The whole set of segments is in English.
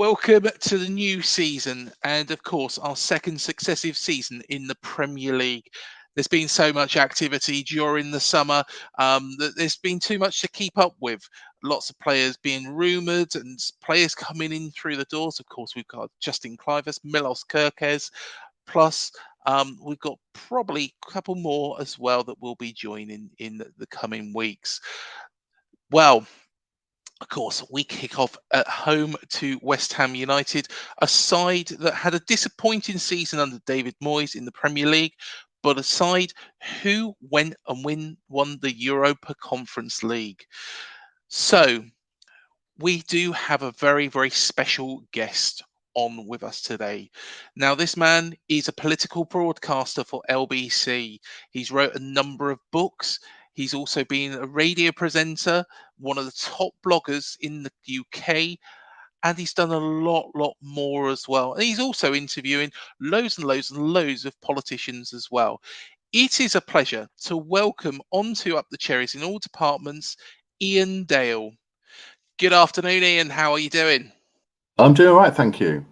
welcome to the new season and, of course, our second successive season in the Premier League. There's been so much activity during the summer that there's been too much to keep up with. Lots of players being rumoured and players coming in through the doors. Of course, we've got Justin Clivers, Milos Kerkez, plus we've got probably a couple more as well that will be joining in the coming weeks. Well, of course, we kick off at home to West Ham United, a side that had a disappointing season under David Moyes in the Premier League, but a side who went and won the Europa Conference League. So we do have a very, very special guest on with us today. Now, this man is a political broadcaster for LBC. He's wrote a number of books. He's also been a radio presenter, one of the top bloggers in the UK, and he's done a lot more as well. And he's also interviewing loads and loads of politicians as well. It is a pleasure to welcome onto Up the Cherries in all departments, Iain Dale. Good afternoon, Iain. How are you doing? I'm doing all right, thank you.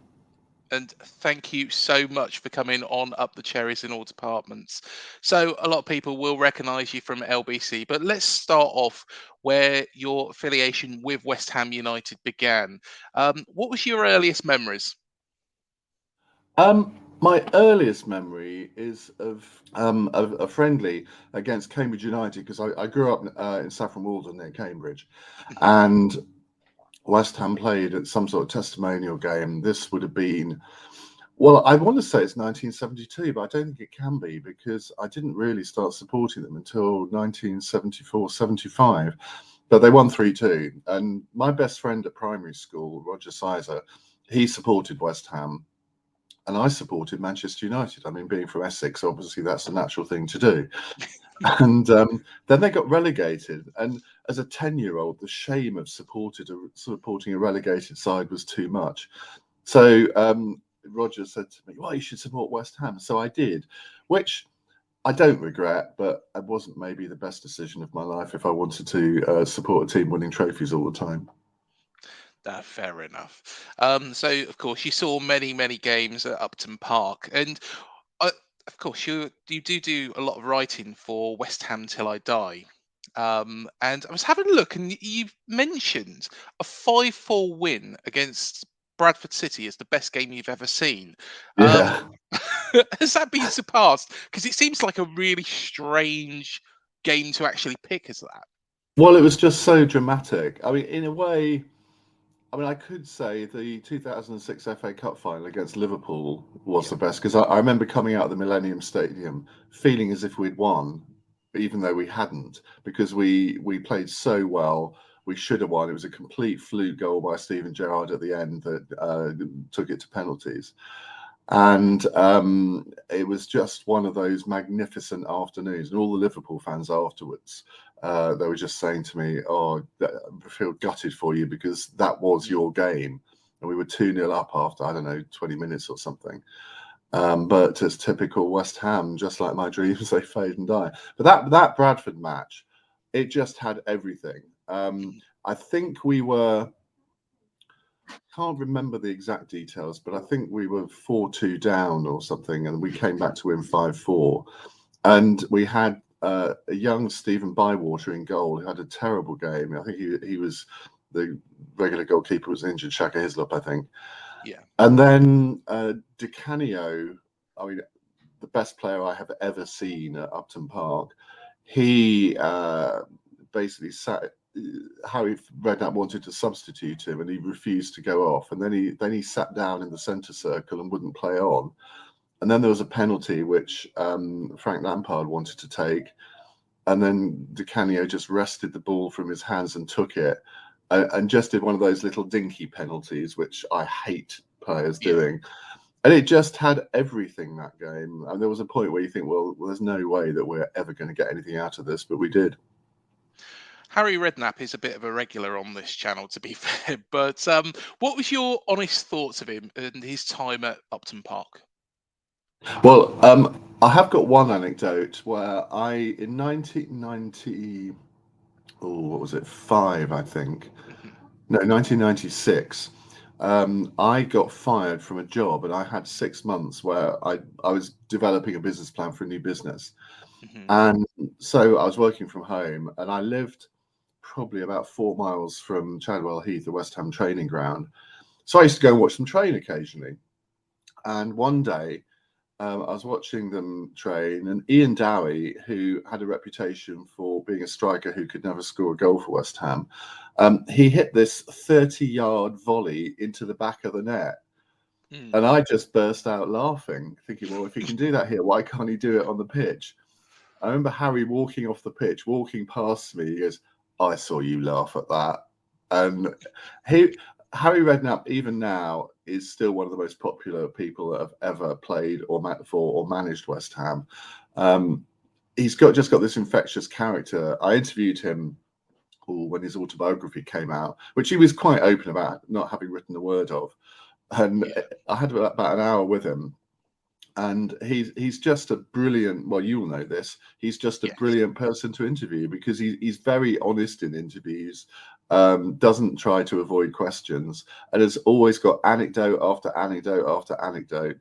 And thank you so much for coming on Up the Cherries in all departments. So a lot of people will recognise you from LBC, but let's start off where your affiliation with West Ham United began. What was your earliest memories? My earliest memory is of a friendly against Cambridge United because I grew up in Saffron Walden near Cambridge, and West Ham played at some sort of testimonial game. This would have been, well, I want to say it's 1972, but I don't think it can be because I didn't really start supporting them until 1974-75. But they won 3-2. And my best friend at primary school, Roger Sizer, he supported West Ham. And I supported Manchester United. I mean, being from Essex, obviously that's a natural thing to do. And then they got relegated. And as a 10-year-old, the shame of supporting a relegated side was too much. So Roger said to me, well, you should support West Ham. So I did, which I don't regret, but it wasn't maybe the best decision of my life if I wanted to support a team winning trophies all the time. Fair enough. So, of course, you saw many games at Upton Park. And, of course, you do a lot of writing for West Ham Till I Die. And I was having a look, and you've mentioned a 5-4 win against Bradford City as the best game you've ever seen. Yeah. Has that been surpassed? Because it seems like a really strange game to actually pick as that. Well, it was just so dramatic. I mean, in a way, I could say the 2006 FA Cup final against Liverpool was the best because I remember coming out of the Millennium Stadium feeling as if we'd won, even though we hadn't, because we played so well. We should have won. It was a complete fluke goal by Steven Gerrard at the end that took it to penalties. And it was just one of those magnificent afternoons. And all the Liverpool fans afterwards, they were just saying to me, oh, I feel gutted for you because that was your game. And we were 2-0 up after, I don't know, 20 minutes or something. But as typical West Ham, just like my dreams, they fade and die. But that Bradford match, it just had everything. I think we were... can't remember the exact details, but I think we were 4-2 down or something, and we came back to win 5-4. And we had a young Stephen Bywater in goal who had a terrible game. I think he was the regular goalkeeper was injured, Shaka Hislop, I think. Yeah. And then Di Canio, I mean, the best player I have ever seen at Upton Park, he basically Harry Redknapp wanted to substitute him and he refused to go off, and then he sat down in the centre circle and wouldn't play on. And then there was a penalty which Frank Lampard wanted to take, and then Di Canio just wrested the ball from his hands and took it, and just did one of those little dinky penalties which I hate players doing. And it just had everything, that game. And there was a point where you think, well, there's no way that we're ever going to get anything out of this, but we did. Harry Redknapp is a bit of a regular on this channel, to be fair. But what was your honest thoughts of him and his time at Upton Park? Well, I have got one anecdote where in 1990, what was it, 5, I think. No, 1996. I got fired from a job, and I had 6 months where I was developing a business plan for a new business. Hmm. And so I was working from home, and I lived probably about 4 miles from Chadwell Heath, the West Ham training ground. So I used to go and watch them train occasionally. And one day, I was watching them train, and Iain Dale, who had a reputation for being a striker who could never score a goal for West Ham, he hit this 30-yard volley into the back of the net. Mm. And I just burst out laughing, thinking, well, if he can do that here, why can't he do it on the pitch? I remember Harry walking off the pitch, walking past me. He goes, I saw you laugh at that. And Harry Redknapp, even now, is still one of the most popular people that have ever played or managed West Ham. He's just got this infectious character. I interviewed him when his autobiography came out, which he was quite open about not having written a word of. And Yeah. I had about an hour with him, and he's just a brilliant. Well, you will know this. He's just a Yes. brilliant person to interview because he's very honest in interviews. Doesn't try to avoid questions, and has always got anecdote after anecdote after anecdote.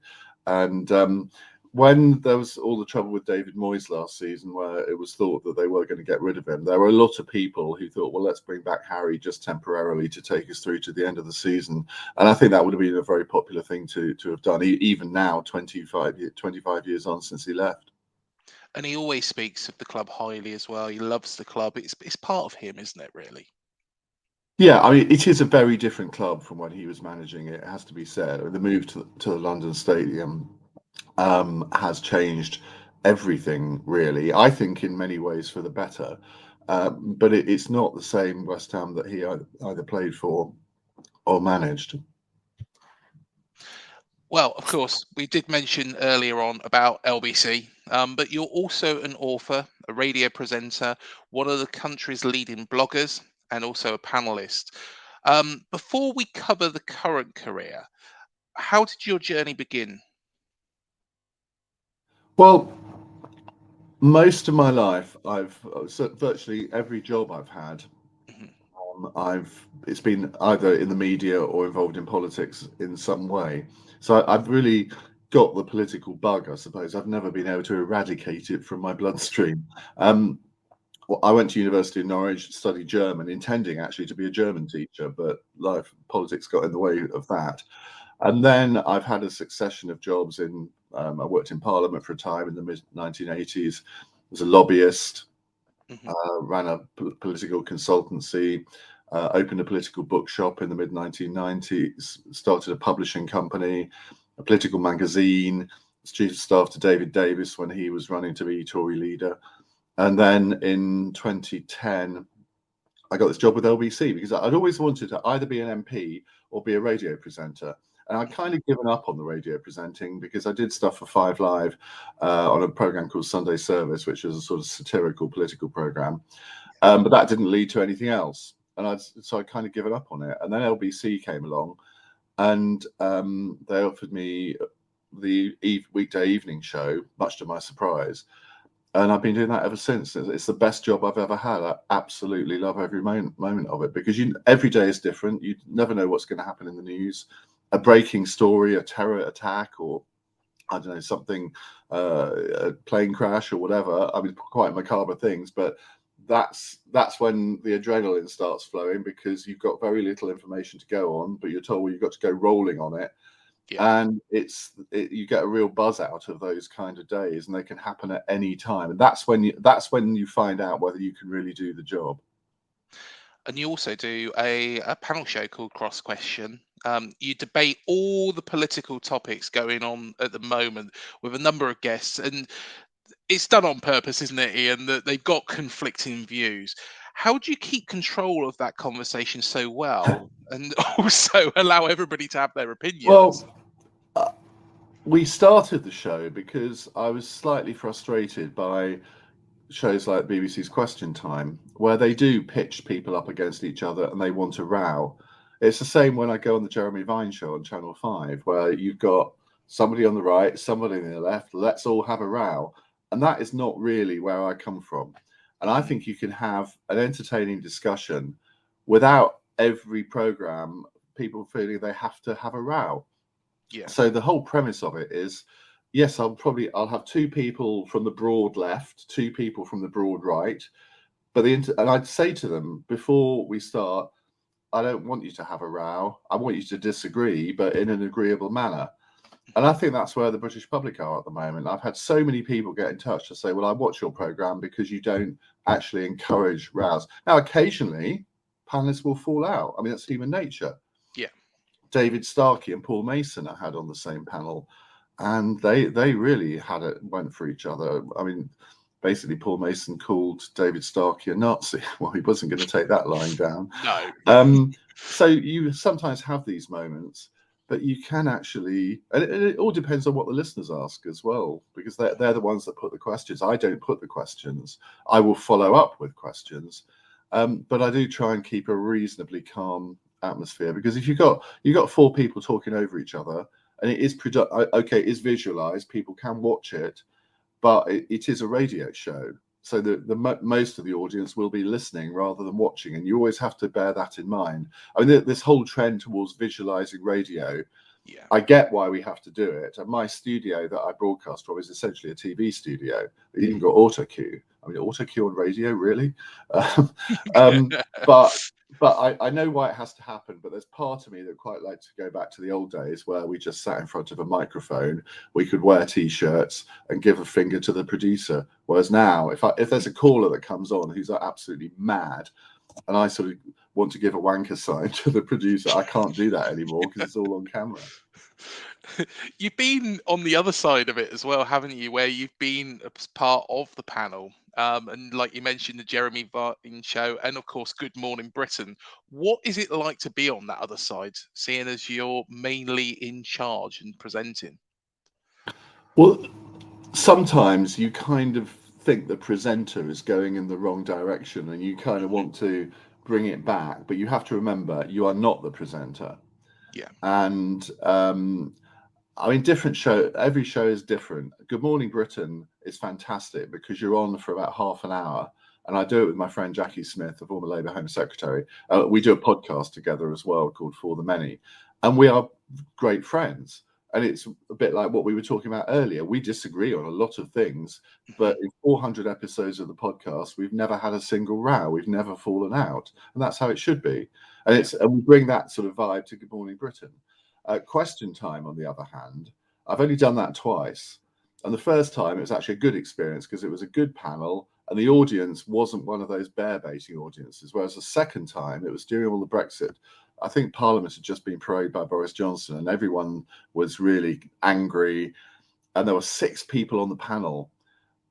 And when there was all the trouble with David Moyes last season, where it was thought that they were going to get rid of him, there were a lot of people who thought, well, let's bring back Harry just temporarily to take us through to the end of the season. And I think that would have been a very popular thing to have done, even now, 25 years on since he left. And he always speaks of the club highly as well. He loves the club. It's part of him, isn't it, really? Yeah, I mean, it is a very different club from when he was managing it, it has to be said. The move to the London Stadium has changed everything, really. I think in many ways for the better. But it's not the same West Ham that he either played for or managed. Well, of course, we did mention earlier on about LBC, but you're also an author, a radio presenter, one of the country's leading bloggers, and also a panelist. Before we cover the current career, how did your journey begin? Well, most of my life, virtually every job I've had, Mhm. it's been either in the media or involved in politics in some way. So I've really got the political bug, I suppose. I've never been able to eradicate it from my bloodstream. Um, well, I went to university in Norwich, studied German, intending actually to be a German teacher, but politics got in the way of that. And then I've had a succession of jobs I worked in Parliament for a time in the mid 1980s, as a lobbyist, Mhm. ran a political consultancy, opened a political bookshop in the mid 1990s, started a publishing company, a political magazine, was chief of staff to David Davis when he was running to be Tory leader. And then in 2010, I got this job with LBC because I'd always wanted to either be an MP or be a radio presenter. And I'd kind Mhm. of given up on the radio presenting because I did stuff for Five Live on a program called Sunday Service, which was a sort of satirical political program. But that didn't lead to anything else. So I kind of given up on it. And then LBC came along, and they offered me the weekday evening show, much to my surprise. And I've been doing that ever since. It's the best job I've ever had. I absolutely love every moment of it because every day is different. You never know what's going to happen in the news. A breaking story, a terror attack, or I don't know, something, a plane crash or whatever. I mean, quite macabre things, but that's when the adrenaline starts flowing because you've got very little information to go on, but you're told, well, you've got to go rolling on it. Yeah. And you get a real buzz out of those kind of days, and they can happen at any time. And that's when you find out whether you can really do the job. And you also do a panel show called Cross Question. You debate all the political topics going on at the moment with a number of guests, and it's done on purpose, isn't it, Ian? That they've got conflicting views. How do you keep control of that conversation so well, and also allow everybody to have their opinions? Well, uh, we started the show because I was slightly frustrated by shows like BBC's Question Time, where they do pitch people up against each other and they want a row. It's the same when I go on the Jeremy Vine show on Channel 5, where you've got somebody on the right, somebody on the left, let's all have a row. And that is not really where I come from. And I Mhm. think you can have an entertaining discussion without every program people feeling they have to have a row. Yeah. So the whole premise of it is, yes, I'll have two people from the broad left, two people from the broad right, but and I'd say to them before we start, I don't want you to have a row. I want you to disagree, but in an agreeable manner. And I think that's where the British public are at the moment. I've had so many people get in touch to say, well, I watch your programme because you don't actually encourage rows. Now, occasionally, panellists will fall out. I mean, that's human nature. Yeah. David Starkey and Paul Mason I had on the same panel, and they really went for each other. I mean, basically, Paul Mason called David Starkey a Nazi. Well, he wasn't going to take that lying down. No. So you sometimes have these moments, but you can actually, and it all depends on what the listeners ask as well, because they're the ones that put the questions. I don't put the questions. I will follow up with questions, but I do try and keep a reasonably calm atmosphere, because if you've got four people talking over each other, and it is okay, it is visualized, people can watch it, but it is a radio show, so the most of the audience will be listening rather than watching, and you always have to bear that in mind. I mean, this whole trend towards visualizing radio, Yeah. I get why we have to do it. And my studio that I broadcast from is essentially a TV studio. It even got auto cue. I mean, auto cue on radio, really? But I know why it has to happen. But there's part of me that quite like to go back to the old days where we just sat in front of a microphone. We could wear T-shirts and give a finger to the producer. Whereas now, if there's a caller that comes on who's absolutely mad, and I sort of want to give a wanker sign to the producer, I can't do that anymore because it's all on camera. You've been on the other side of it as well, haven't you? Where you've been a part of the panel, and like you mentioned, the Jeremy Vine show, and of course, Good Morning Britain. What is it like to be on that other side, seeing as you're mainly in charge and presenting? Well, sometimes you kind of think the presenter is going in the wrong direction, and you kind of Mhm. want to bring it back, but you have to remember you are not the presenter. Yeah. And I mean, every show is different. Good Morning Britain is fantastic because you're on for about half an hour. And I do it with my friend Jackie Smith, the former Labour Home Secretary. We do a podcast together as well called For the Many. And we are great friends. And it's a bit like what we were talking about earlier. We disagree on a lot of things, but in 400 episodes of the podcast, we've never had a single row. We've never fallen out. And that's how it should be. And we bring that sort of vibe to Good Morning Britain. Question time, on the other hand, I've only done that twice. And the first time, it was actually a good experience because it was a good panel and the audience wasn't one of those bear-baiting audiences. Whereas the second time, it was during all the Brexit. I think Parliament had just been prorogued by Boris Johnson and everyone was really angry. And there were 6 people on the panel.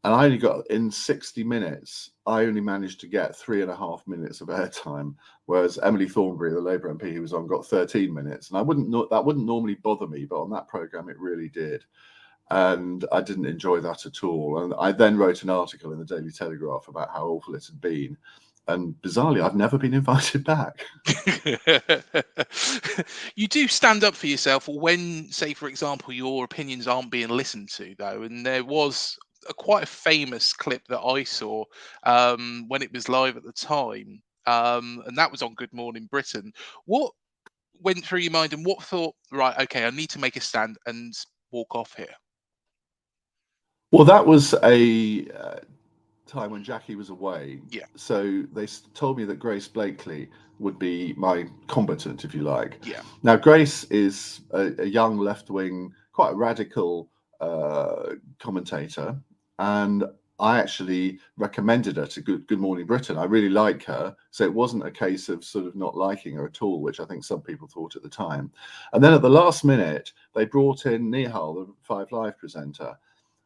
And I only got, in 60 minutes, I only managed to get 3.5 minutes of airtime, whereas Emily Thornberry, the Labour MP who was on, got 13 minutes. And that wouldn't normally bother me, but on that programme it really did. And I didn't enjoy that at all. And I then wrote an article in the Daily Telegraph about how awful it had been. And bizarrely, I've never been invited back. You do stand up for yourself when, say, for example, your opinions aren't being listened to, though. And there was quite a famous clip that I saw when it was live at the time, and that was on Good Morning Britain. What went through your mind, and what thought, right, okay, I need to make a stand and walk off here? Well, that was a time when Jackie was away. Yeah, So they told me that Grace Blakely would be my combatant, if you like. yeah, Now, Grace is a young left-wing, quite a radical commentator, and I actually recommended her to Good Morning Britain. I really like her, so it wasn't a case of sort of not liking her at all, which I think some people thought at the time. And then at the last minute, they brought in Nihal, the 5 Live presenter,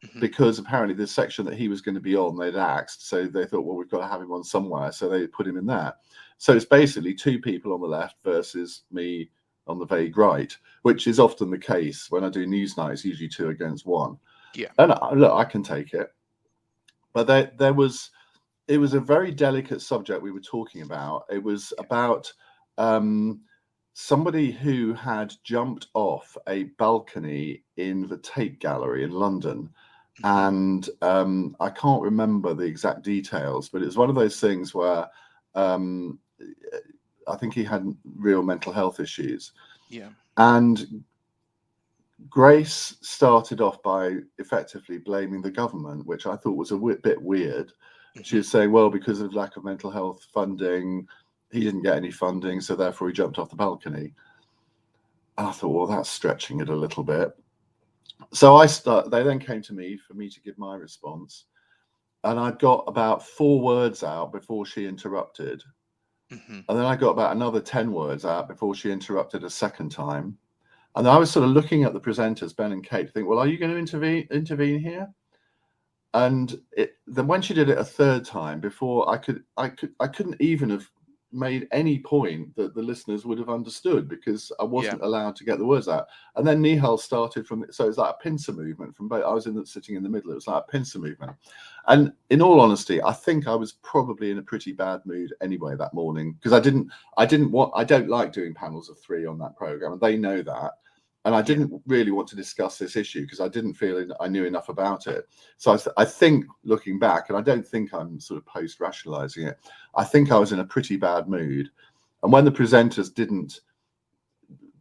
mhm, because apparently the section that he was going to be on, they'd axed. So they thought, well, we've got to have him on somewhere. So they put him in there. So it's basically 2 people on the left versus me on the vague right, which is often the case when I do news nights, usually 2 against 1. yeah, And look, I can take it. But it was a very delicate subject we were talking about. It was about somebody who had jumped off a balcony in the Tate Gallery in London. mhm, And I can't remember the exact details, but it's one of those things where I think he had real mental health issues. Yeah. And Grace started off by effectively blaming the government, which I thought was a bit weird. She was saying, well, because of lack of mental health funding, he didn't get any funding, so therefore he jumped off the balcony. I thought, well, that's stretching it a little bit. So they then came to me for me to give my response. And I got about 4 words out before she interrupted. And then I got about another 10 words out before she interrupted a second time. And I was sort of looking at the presenters, Ben and Kate, to think, well, are you going to intervene here? And then when she did it a third time, before I couldn't even have made any point that the listeners would have understood, because I wasn't allowed to get the words out. And then Nihal started from, so it's like a pincer movement from both. I was sitting in the middle. It was like a pincer movement. And in all honesty, I think I was probably in a pretty bad mood anyway that morning, because I don't like doing panels of 3 on that program, and they know that. And I didn't really want to discuss this issue because I didn't feel I knew enough about it. So I think, looking back, and I don't think I'm sort of post-rationalizing it, I think I was in a pretty bad mood. And when the presenters didn't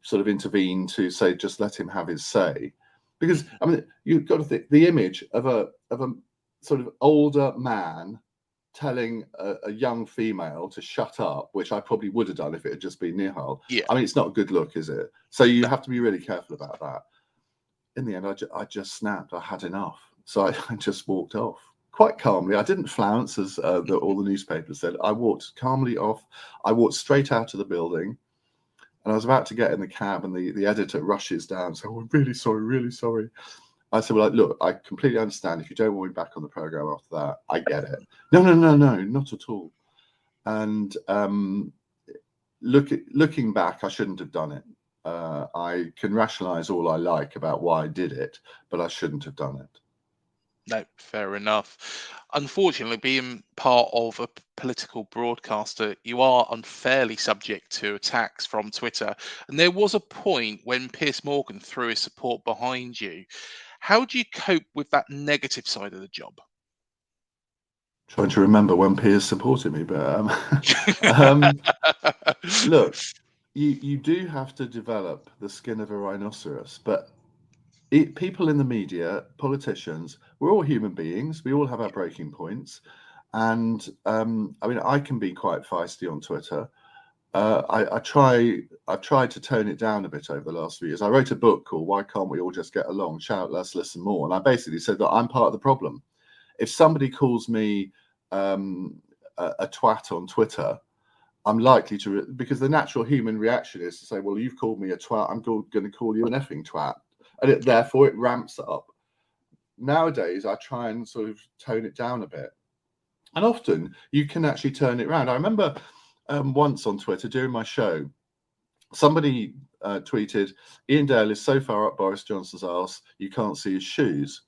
sort of intervene to say, just let him have his say, because, I mean, you've got to think, the image of a sort of older man telling a young female to shut up, which I probably would have done if it had just been Nihal. I mean, it's not a good look, is it? So you have to be really careful about that. In the end, I just snapped. I had enough. So I just walked off quite calmly. I didn't flounce, as all the newspapers said. I walked calmly off. I walked straight out of the building. And I was about to get in the cab, and the editor rushes down. So, oh, I'm really sorry, really sorry. I said, well, look, I completely understand. If you don't want me back on the program after that, I get it. No, not at all. And looking back, I shouldn't have done it. I can rationalize all I like about why I did it, but I shouldn't have done it. No, fair enough. Unfortunately, being part of a political broadcaster, you are unfairly subject to attacks from Twitter. And there was a point when Piers Morgan threw his support behind you. How do you cope with that negative side of the job? Trying to remember when Piers supported me, but look, you do have to develop the skin of a rhinoceros, but people in the media, politicians, we're all human beings. We all have our breaking points. And I mean, I can be quite feisty on Twitter. I've tried to tone it down a bit over the last few years. I wrote a book called Why Can't We All Just Get Along? Shout Less, Listen More. And I basically said that I'm part of the problem. If somebody calls me a twat on Twitter, I'm likely to, because the natural human reaction is to say, well, you've called me a twat, I'm going to call you an effing twat. And therefore it ramps up. Nowadays, I try and sort of tone it down a bit. And often you can actually turn it around. I remember once on Twitter during my show, somebody tweeted, Iain Dale is so far up Boris Johnson's arse, you can't see his shoes.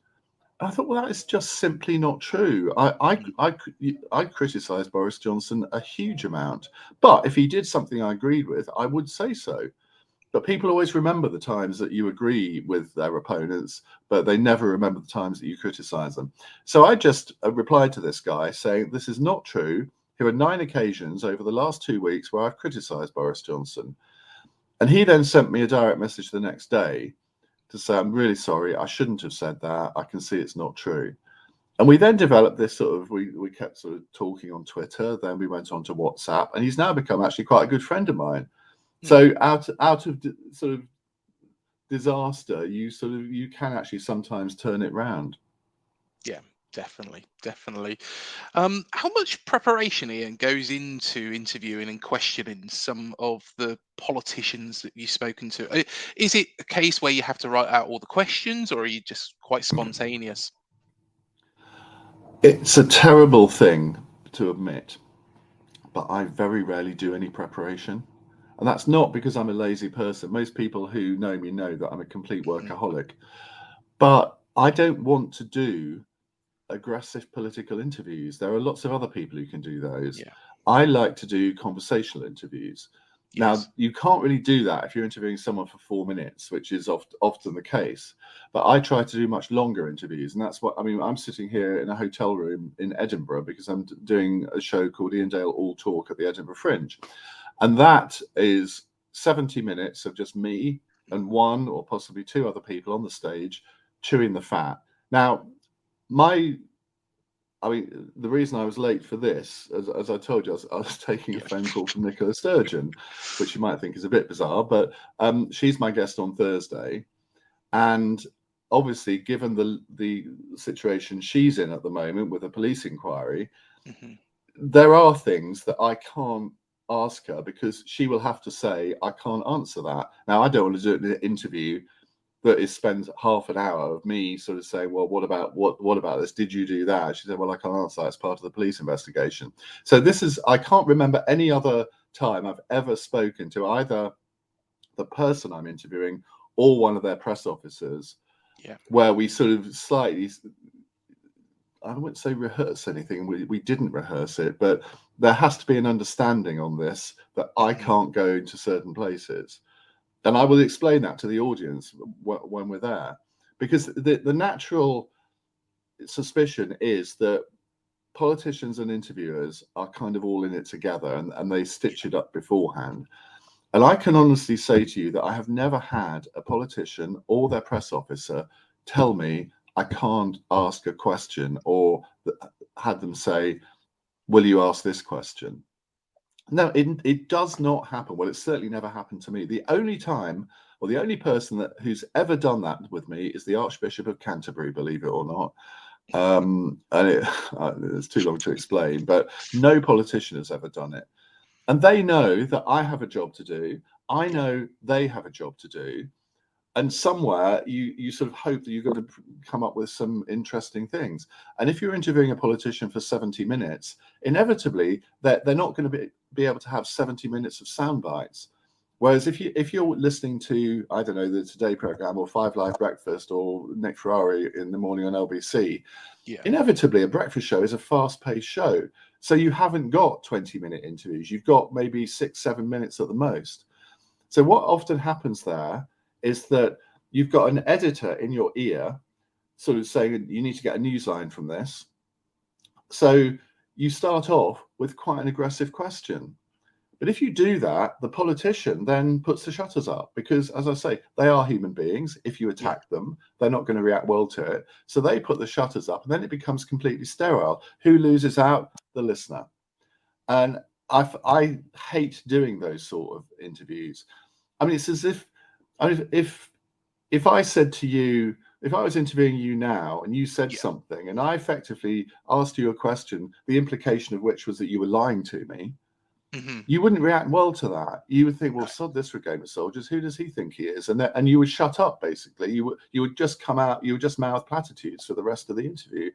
I thought, well, that is just simply not true. I criticised Boris Johnson a huge amount, but if he did something I agreed with, I would say so. But people always remember the times that you agree with their opponents, but they never remember the times that you criticise them. So I just replied to this guy saying, this is not true. Here are 9 occasions over the last 2 weeks where I've criticised Boris Johnson. And he then sent me a direct message the next day to say, I'm really sorry, I shouldn't have said that. I can see it's not true. And we then developed this sort of, we kept sort of talking on Twitter. Then we went on to WhatsApp, and he's now become actually quite a good friend of mine. So out of sort of disaster, you can actually sometimes turn it round. Yeah, definitely. How much preparation, Iain, goes into interviewing and questioning some of the politicians that you've spoken to? Is it a case where you have to write out all the questions, or are you just quite spontaneous? It's a terrible thing to admit, but I very rarely do any preparation. And that's not because I'm a lazy person. Most people who know me know that I'm a complete workaholic. But I don't want to do aggressive political interviews. There are lots of other people who can do those. Yeah. I like to do conversational interviews. Now, you can't really do that if you're interviewing someone for 4 minutes, which is often the case. But I try to do much longer interviews. And that's what, I mean, I'm sitting here in a hotel room in Edinburgh because I'm doing a show called Iain Dale All Talk at the Edinburgh Fringe. And that is 70 minutes of just me and one or possibly two other people on the stage chewing the fat. Now, the reason I was late for this, as I told you, I was taking a Yeah. phone call from Nicola Sturgeon, which you might think is a bit bizarre, but she's my guest on Thursday. And obviously, given the situation she's in at the moment with a police inquiry, Mm-hmm. there are things that I can't ask her because she will have to say, I can't answer that. Now, I don't want to do it in an interview that is spends half an hour of me sort of saying, well, what about this? Did you do that? She said, well, I can't answer that. It's part of the police investigation. So I can't remember any other time I've ever spoken to either the person I'm interviewing or one of their press officers where we sort of slightly, I wouldn't say rehearse anything. We didn't rehearse it, but there has to be an understanding on this that I can't go into certain places. And I will explain that to the audience when we're there, because the natural suspicion is that politicians and interviewers are kind of all in it together, and they stitch it up beforehand. And I can honestly say to you that I have never had a politician or their press officer tell me I can't ask a question, or had them say, will you ask this question? No, it does not happen. Well, it's certainly never happened to me. The only time, or the only person who's ever done that with me is the Archbishop of Canterbury, believe it or not. And it's too long to explain, but no politician has ever done it. And they know that I have a job to do. I know they have a job to do. And somewhere you sort of hope that you're going to come up with some interesting things. And if you're interviewing a politician for 70 minutes, inevitably they're not going to be able to have 70 minutes of sound bites. Whereas if you're listening to, I don't know, the Today program or Five Live Breakfast or Nick Ferrari in the morning on LBC, inevitably a breakfast show is a fast-paced show. So you haven't got 20-minute interviews. You've got maybe 6-7 minutes at the most. So what often happens there is that you've got an editor in your ear sort of saying you need to get a news line from this. So you start off with quite an aggressive question. But if you do that, the politician then puts the shutters up because, as I say, they are human beings. If you attack them, they're not going to react well to it. So they put the shutters up and then it becomes completely sterile. Who loses out? The listener. And I hate doing those sort of interviews. I mean, it's as if I said to you, if I was interviewing you now and you said something and I effectively asked you a question, the implication of which was that you were lying to me, you wouldn't react well to that. You would think, well, sod this for a game of soldiers. Who does he think he is? And you would shut up, basically. You would just come out, you would just mouth platitudes for the rest of the interview.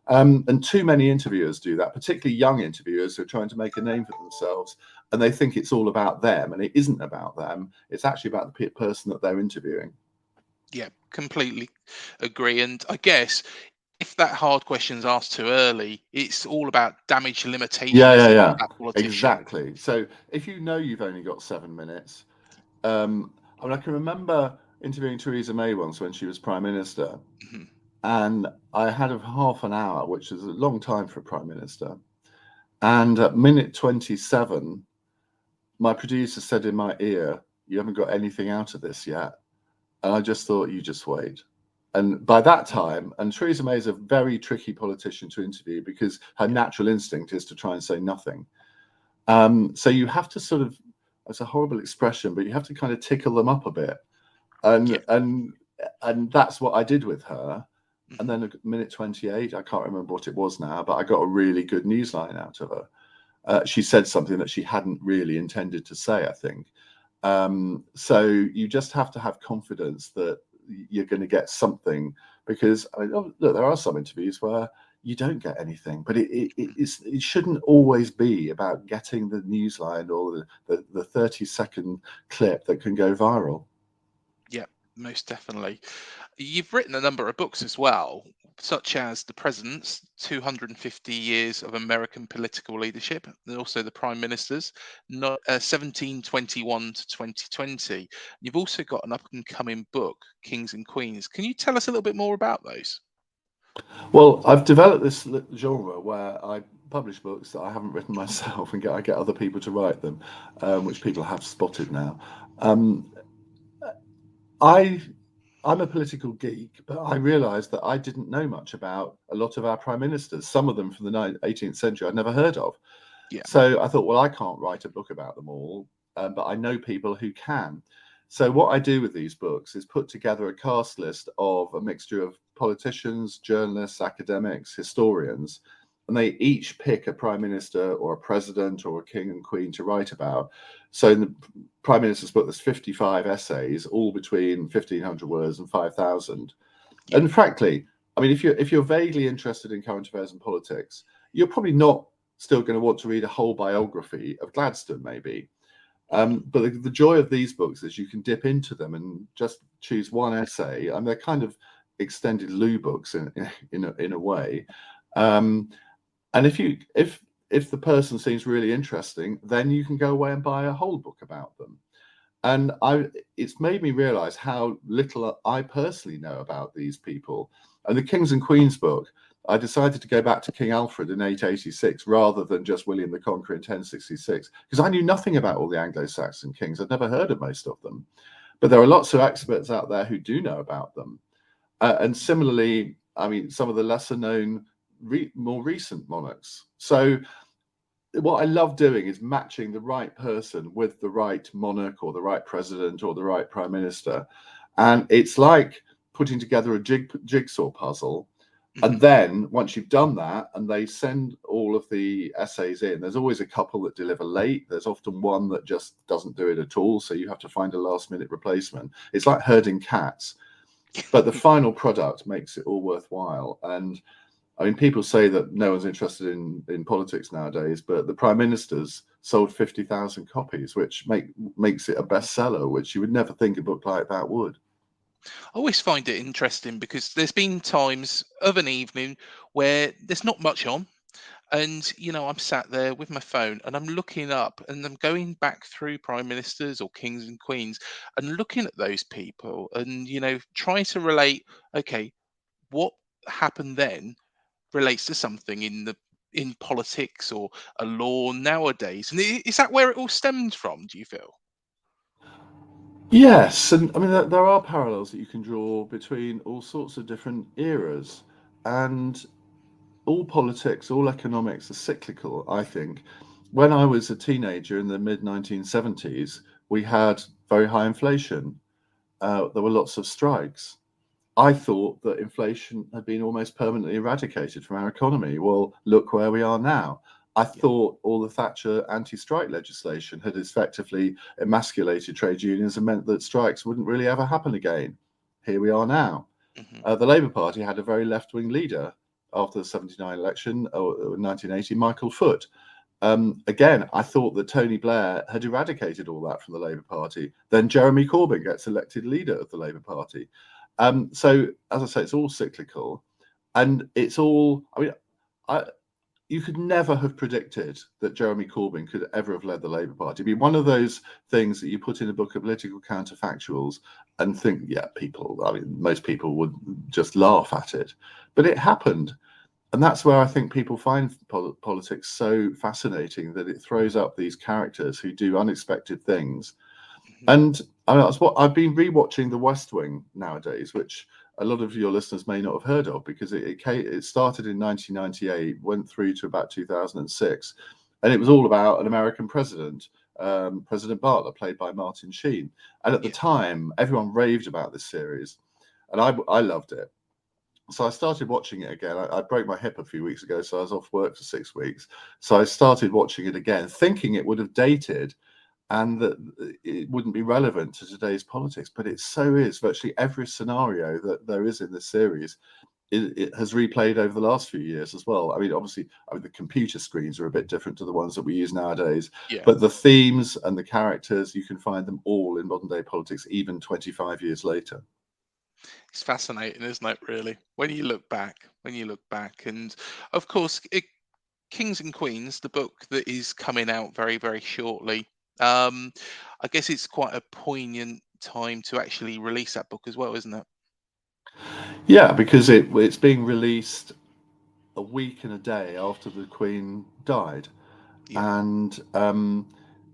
And too many interviewers do that, particularly young interviewers who are trying to make a name for themselves. And they think it's all about them. And it isn't about them. It's actually about the person that they're interviewing. Yeah, completely agree. And I guess if that hard question is asked too early, it's all about damage limitation, isn't it, for that politician? Exactly. So if you know you've only got 7 minutes, I mean, I can remember interviewing Theresa May once when she was Prime Minister, and I had half an hour, which is a long time for a Prime Minister. And at minute 27, my producer said in my ear, "You haven't got anything out of this yet." And I just thought, you just wait. And by that time, and Theresa May is a very tricky politician to interview because her natural instinct is to try and say nothing. So you have to sort of, it's a horrible expression, but you have to kind of tickle them up a bit. And that's what I did with her. And then at minute 28, I can't remember what it was now, but I got a really good newsline out of her. She said something that she hadn't really intended to say, I think. So you just have to have confidence that you're going to get something, because I mean, look, there are some interviews where you don't get anything, but it shouldn't always be about getting the newsline or the 30-second clip that can go viral. Yeah, most definitely. You've written a number of books as well, such as The President's 250 Years of American Political Leadership, and also The Prime Minister's 1721 to 2020. You've also got an up and coming book, Kings and Queens. Can you tell us a little bit more about those? Well, I've developed this genre where I publish books that I haven't written myself, and I get other people to write them, which people have spotted now. Um, I I'm a political geek, but I realised that I didn't know much about a lot of our prime ministers. Some of them from the 18th century I'd never heard of. Yeah. So I thought, well, I can't write a book about them all, but I know people who can. So what I do with these books is put together a cast list of a mixture of politicians, journalists, academics, historians, and they each pick a prime minister or a president or a king and queen to write about. So in the prime minister's book, there's 55 essays, all between 1,500 words and 5,000. Yeah. And frankly, I mean, if you're vaguely interested in current affairs and politics, you're probably not still going to want to read a whole biography of Gladstone, maybe. Mhm. But the joy of these books is you can dip into them and just choose one essay, and they're kind of extended Lou books in a way. Um, and if the person seems really interesting, then you can go away and buy a whole book about them. And it's made me realize how little I personally know about these people. And the Kings and Queens book, I decided to go back to King Alfred in 886 rather than just William the Conqueror in 1066, because I knew nothing about all the Anglo-Saxon kings. I'd never heard of most of them. But there are lots of experts out there who do know about them. And similarly, I mean, some of the lesser known, more recent monarchs. So what I love doing is matching the right person with the right monarch or the right president or the right prime minister. And it's like putting together a jigsaw puzzle. And Mhm. then once you've done that and they send all of the essays in, there's always a couple that deliver late. There's often one that just doesn't do it at all. So you have to find a last minute replacement. It's like herding cats, but the final product makes it all worthwhile. And I mean, people say that no one's interested in politics nowadays, but the prime minister's sold 50,000 copies, which makes it a bestseller, which you would never think a book like that would. I always find it interesting because there's been times of an evening where there's not much on. And, I'm sat there with my phone and I'm looking up and I'm going back through prime ministers or kings and queens and looking at those people and, trying to relate, okay, what happened then relates to something in politics or a law nowadays. And is that where it all stemmed from, do you feel? Yes, and I mean there are parallels that you can draw between all sorts of different eras, and all politics, all economics are cyclical, I think. When I was a teenager in the mid 1970s, we had very high inflation. There were lots of strikes. I thought that inflation had been almost permanently eradicated from our economy. Well, look where we are now. I Yeah. thought all the Thatcher anti strike legislation had effectively emasculated trade unions and meant that strikes wouldn't really ever happen again. Here we are now. Hmm. The Labour Party had a very left wing leader after the 79 election, or 1980, Michael Foot. Again, I thought that Tony Blair had eradicated all that from the Labour Party. Then Jeremy Corbyn gets elected leader of the Labour Party. So, as I say, it's all cyclical, and it's all. I mean, I, you could never have predicted that Jeremy Corbyn could ever have led the Labour Party. It'd be one of those things that you put in a book of political counterfactuals and think, yeah, I mean, most people would just laugh at it, but it happened. And that's where I think people find politics so fascinating, that it throws up these characters who do unexpected things. Hmm. And I mean, that's what I've been rewatching The West Wing nowadays, which a lot of your listeners may not have heard of, because it started in 1998, went through to about 2006, and it was all about an American president, President Bartler, played by Martin Sheen. And at the Yeah. time, everyone raved about this series, and I loved it. So I started watching it again. I broke my hip a few weeks ago, so I was off work for 6 weeks. So I started watching it again, thinking it would have dated and that it wouldn't be relevant to today's politics, but it so is. Virtually every scenario that there is in this series, it has replayed over the last few years as well. I mean, obviously, the computer screens are a bit different to the ones that we use nowadays, Yeah. but the themes and the characters, you can find them all in modern day politics, even 25 years later. It's fascinating, isn't it, really? When you look back. And of course, Kings and Queens, the book that is coming out very, very shortly. Um, I guess it's quite a poignant time to actually release that book as well, isn't it? Yeah, because it's being released a week and a day after the Queen died, Yeah. and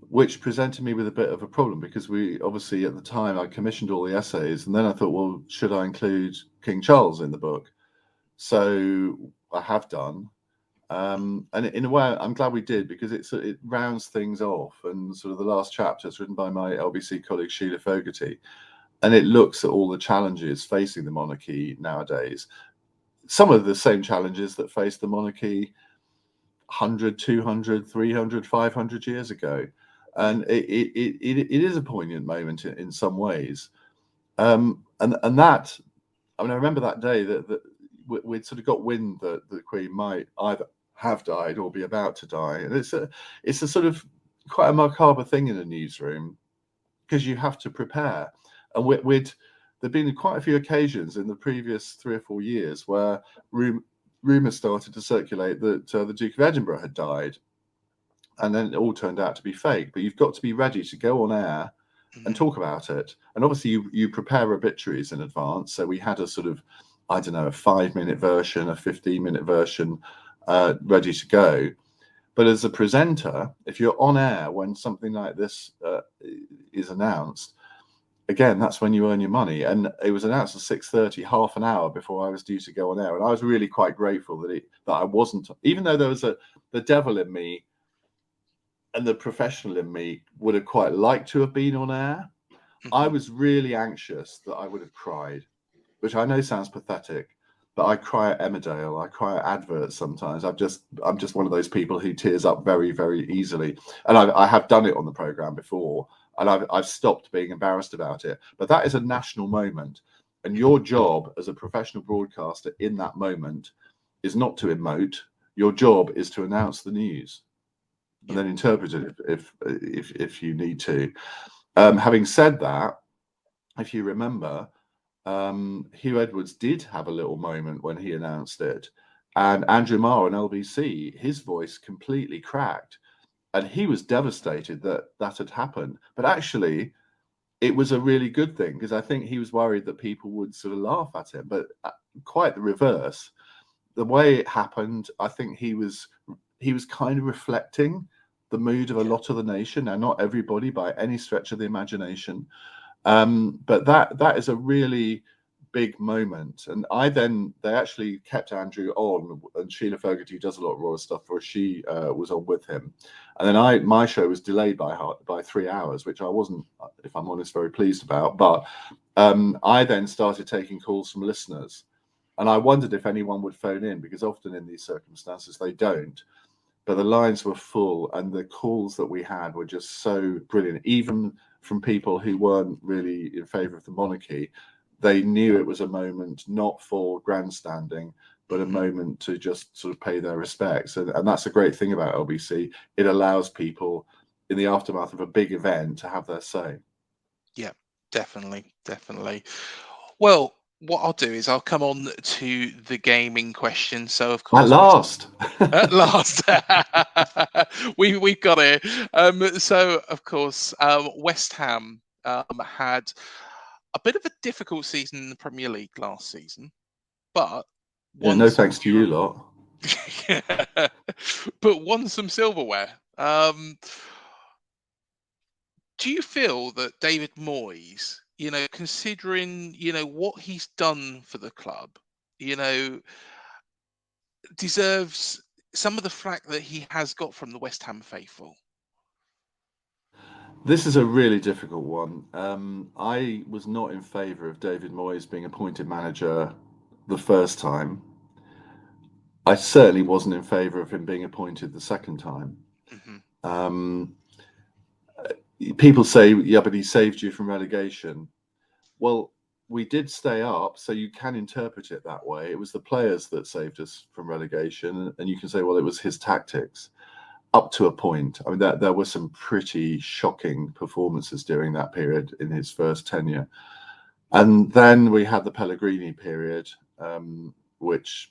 which presented me with a bit of a problem because we obviously at the time I commissioned all the essays, and then I thought, well, should I include King Charles in the book? So I have done, and in a way, I'm glad we did because it rounds things off. And sort of the last chapter is written by my LBC colleague Sheila Fogarty, and it looks at all the challenges facing the monarchy nowadays. Some of the same challenges that faced the monarchy 100, 200, 300, 500 years ago. Yeah. And it is a poignant moment in some ways. And that, I mean, I remember that day that we'd sort of got wind that the Queen might either have died or be about to die. And it's a sort of quite a macabre thing in a newsroom because you have to prepare. And there'd been quite a few occasions in the previous 3 or 4 years where rumours started to circulate that the Duke of Edinburgh had died, and then it all turned out to be fake. But you've got to be ready to go on air and Mhm. talk about it. And obviously, you prepare obituaries in advance. So we had a sort of, I don't know, a 5-minute version, a 15-minute version ready to go. But as a presenter, if you're on air when something like this is announced, again, that's when you earn your money. And it was announced at 6:30, half an hour before I was due to go on air. And I was really quite grateful that I wasn't, even though there was the devil in me and the professional in me would have quite liked to have been on air. I Mhm. was really anxious that I would have cried, which I know sounds pathetic, but I cry at Emmerdale. I cry at adverts sometimes. I'm just one of those people who tears up very, very easily, and I have done it on the program before, and I've stopped being embarrassed about it. But that is a national moment, and your job as a professional broadcaster in that moment is not to emote. Your job is to announce the news and Yeah. then interpret it if you need to. Having said that, if you remember, Hugh Edwards did have a little moment when he announced it, and Andrew Marr on LBC, his voice completely cracked, and he was devastated that that had happened. But actually, it was a really good thing because I think he was worried that people would sort of laugh at him, but quite the reverse. The way it happened, I think he was kind of reflecting the mood of a Yeah. lot of the nation. Now, not everybody by any stretch of the imagination, but that is a really big moment. And they actually kept Andrew on, and Sheila Fogarty, who does a lot of royal stuff for us, she was on with him. And then my show was delayed by 3 hours, which I wasn't, if I'm honest, very pleased about. But I then started taking calls from listeners, and I wondered if anyone would phone in because often in these circumstances they don't. But the lines were full, and the calls that we had were just so brilliant, even from people who weren't really in favour of the monarchy. They knew it was a moment not for grandstanding, but a Mhm. moment to just sort of pay their respects. And that's a great thing about LBC. It allows people in the aftermath of a big event to have their say. Yeah. Definitely. Definitely. Well, what I'll do is I'll come on to the gaming question. So, of At course, last. at last, we've got it. So, of course, West Ham had a bit of a difficult season in the Premier League last season, but Yeah, won no some thanks to you lot. but won some silverware. Do you feel that David Moyes, considering what he's done for the club, you know, deserves some of the flack that he has got from the West Ham faithful? This is a really difficult one. I was not in favour of David Moyes being appointed manager the first time. I certainly wasn't in favour of him being appointed the second time. Hmm. Um, People say, yeah, but he saved you from relegation. Well, we did stay up, so you can interpret it that way. It was the players that saved us from relegation, and you can say, well, it was his tactics up to a point. I mean, there were some pretty shocking performances during that period in his first tenure. And then we had the Pellegrini period, which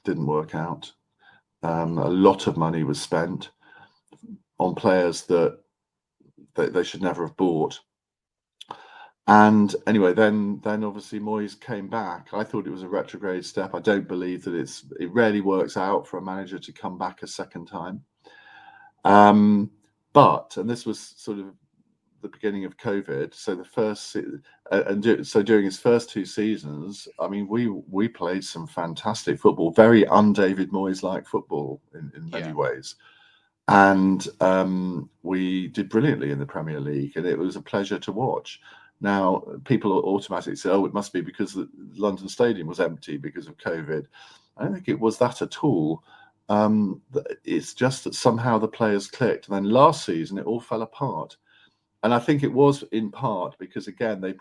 didn't work out. A lot of money was spent on players that they should never have bought. And anyway, then obviously Moyes came back. I thought it was a retrograde step. I don't believe that it rarely works out for a manager to come back a second time. And this was sort of the beginning of COVID. So so during his first 2 seasons, I mean, we played some fantastic football, very un-David Moyes-like football in many Yeah. ways. And we did brilliantly in the Premier League, and it was a pleasure to watch. Now, people automatically say, oh, it must be because the London Stadium was empty because of COVID. I don't think it was that at all. It's just that somehow the players clicked. And then last season, it all fell apart. And I think it was in part because, again, they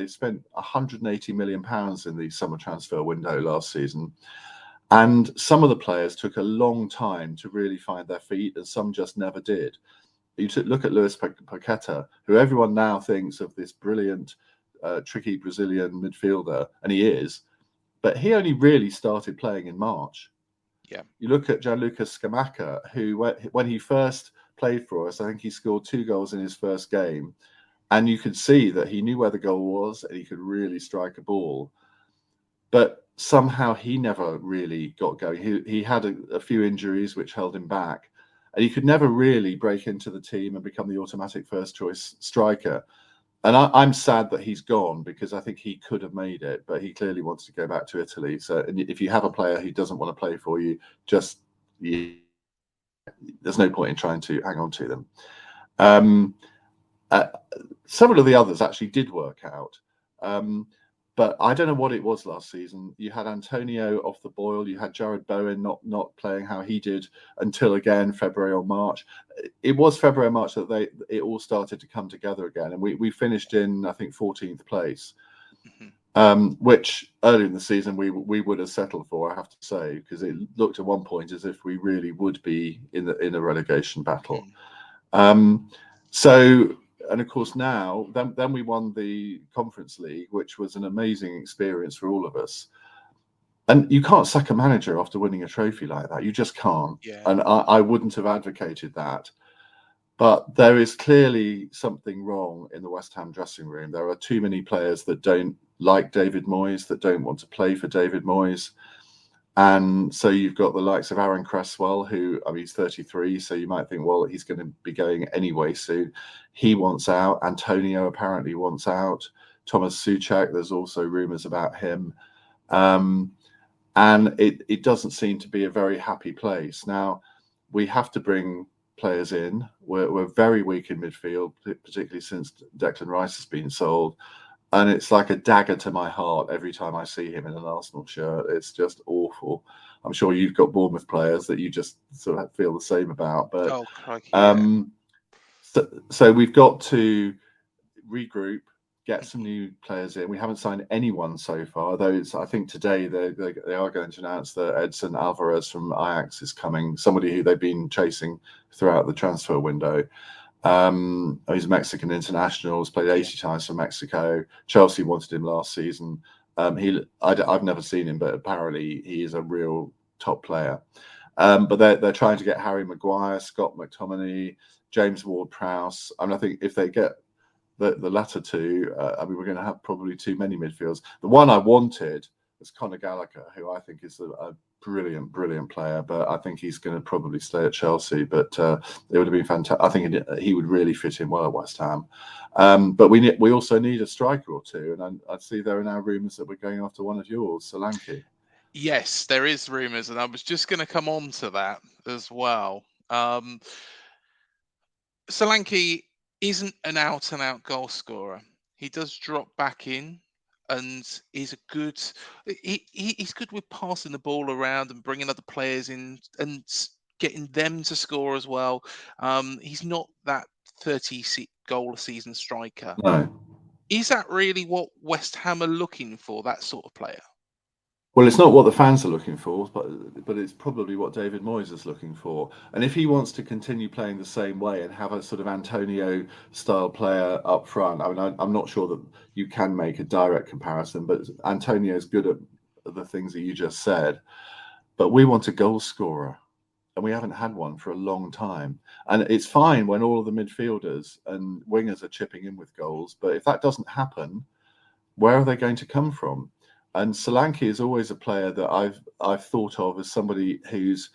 spent £180 million in the summer transfer window last season. And some of the players took a long time to really find their feet, and some just never did. You look at Luis Paqueta, who everyone now thinks of this brilliant, tricky Brazilian midfielder, and he is, but he only really started playing in March. Yeah. You look at Gianluca Scamacca, who, when he first played for us, I think he scored 2 goals in his first game, and you could see that he knew where the goal was and he could really strike a ball. But somehow he never really got going. He had a few injuries which held him back, and he could never really break into the team and become the automatic first choice striker. And I'm sad that he's gone, because I think he could have made it, but he clearly wants to go back to Italy. So if you have a player who doesn't want to play for you, there's no point in trying to hang on to them. Several of the others actually did work out. But I don't know what it was last season. You had Antonio off the boil. You had Jared Bowen not playing how he did until, again, February or March. It was February or March that it all started to come together again. And we finished in, I think, 14th place, which early in the season we would have settled for, I have to say, because it looked at one point as if we really would be in a relegation battle. And of course now, then we won the Conference League, which was an amazing experience for all of us. And you can't sack a manager after winning a trophy like that. You just can't. Yeah. And I wouldn't have advocated that. But there is clearly something wrong in the West Ham dressing room. There are too many players that don't like David Moyes, that don't want to play for David Moyes. And so you've got the likes of Aaron Cresswell, who, I mean, he's 33, so you might think, well, he's going to be going anyway soon. He wants out. Antonio apparently wants out. Thomas Souček, there's also rumours about him. And it doesn't seem to be a very happy place. Now, we have to bring players in. We're very weak in midfield, particularly since Declan Rice has been sold. And it's like a dagger to my heart every time I see him in an Arsenal shirt. It's just awful. I'm sure you've got Bournemouth players that you just sort of feel the same about. But crikey, yeah. so we've got to regroup, get some new players in. We haven't signed anyone so far, though. I think today they are going to announce that Edson Alvarez from Ajax is coming, somebody who they've been chasing throughout the transfer window. He's a Mexican international, has played 80 times for Mexico. Chelsea wanted him last season. I've never seen him, but apparently he is a real top player. But they're trying to get Harry Maguire, Scott McTominay, James Ward-Prowse. I mean, I think if they get the latter two, I mean, we're going to have probably too many midfields. The one I wanted was Conor Gallagher, who I think is a brilliant player, but I think he's going to probably stay at Chelsea. But it would have been fantastic. I think he would really fit in well at West Ham. But we also need a striker or two, and I see there are now rumours that we're going after one of yours, Solanke. Yes, there is rumours, and I was just going to come on to that as well. Solanke isn't an out-and-out goal scorer. He does drop back in, and is a good. He's good with passing the ball around and bringing other players in and getting them to score as well. He's not that 30 goal a season striker. No. Is that really what West Ham are looking for? That sort of player? Well, it's not what the fans are looking for, but it's probably what David Moyes is looking for. And if he wants to continue playing the same way and have a sort of Antonio-style player up front, I mean, I'm not sure that you can make a direct comparison, but Antonio's good at the things that you just said. But we want a goal scorer. and we haven't had one for a long time. And it's fine when all of the midfielders and wingers are chipping in with goals, but if that doesn't happen, where are they going to come from? And Solanke is always a player that I've thought of as somebody who's